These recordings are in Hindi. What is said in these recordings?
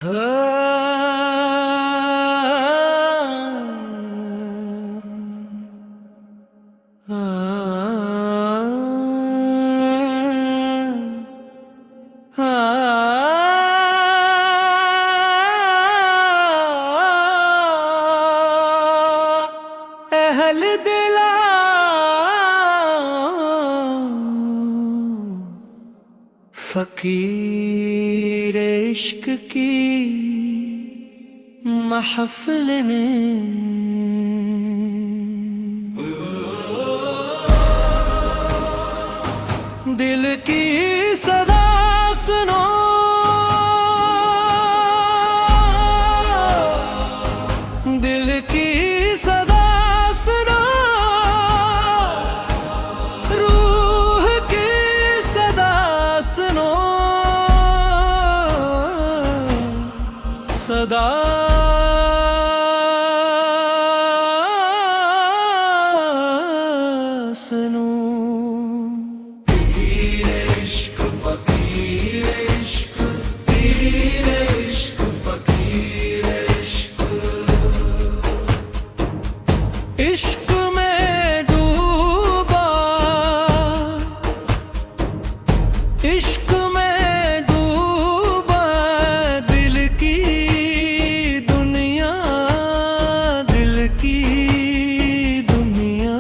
हाँ, अहल दिला फकीर इश्क की महफिल में दिल की सदा सुनो, दिल की सदा सुनो, रूह की सदा सुनो, सदा सुनो। इश्क में डूबा, इश्क में डूबा दिल की दुनिया, दिल की दुनिया।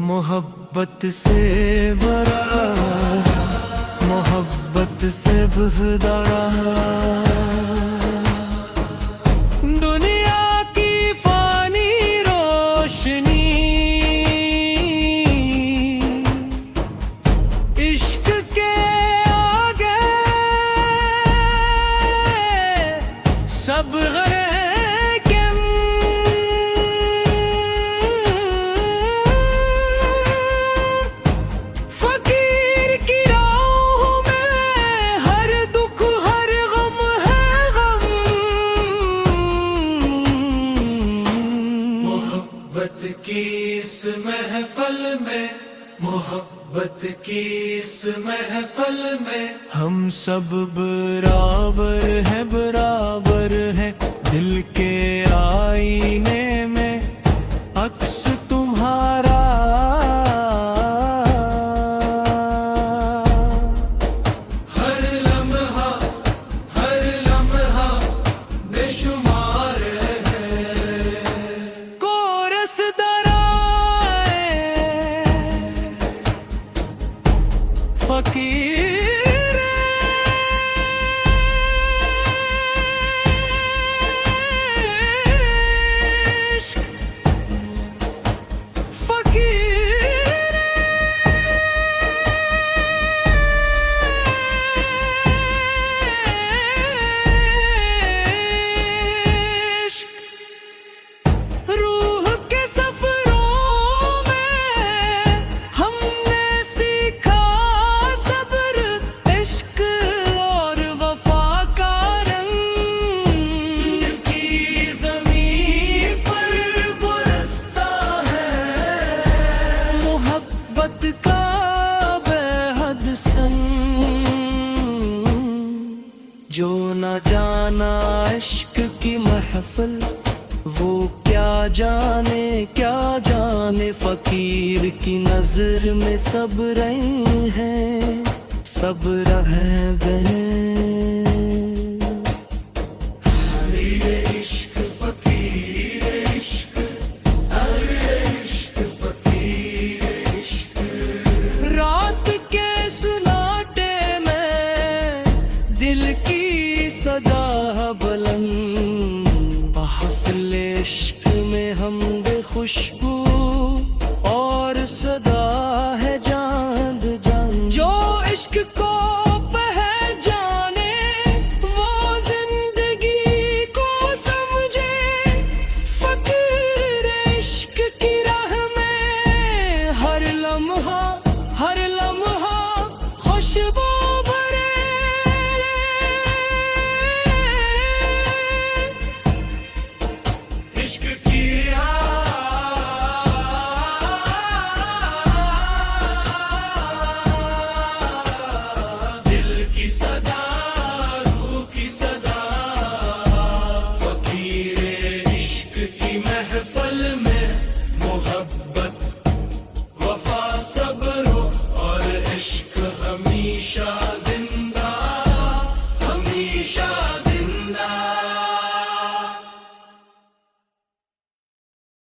मोहब्बत से भरा, मोहब्बत से बहदा रहा दुनिया की फानी रोशनी। इश्क के आगे सब गरे कम, फकीर की राहों में हर दुख हर गम है गम। मोहब्बत की इस महफल में, मोहब्बत की इस महफल में हम सब बराबर है, बराबर है। दिल के आईने में अक्स तुम्हारा, हर लम्हा बेशुमार है। कोरस दराए फकीर इश्क, फकीर इश्क। रूह के सफरों में हमने सीखा सब्र, इश्क और वफा का रंग की ज़मीं पर बरसता है मोहब्बत का बेहद संग। जो न जाना इश्क की महफिल वो क्या जाने, क्या जाने। फकीर की नजर में सब रंग हैं, सब रह गए। इश्क फकीर इश्क, अरे इश्क फकीर इश्क। रात के सुनाटे में दिल की सदा बुलंद, महफिल इश्क में हम खुशबू और सदा है जान जान। जो इश्क को पहचाने वो जिंदगी को समझे, फकीर इश्क की राह में हर लम्हा खुशबू भरे। इश्क की शाह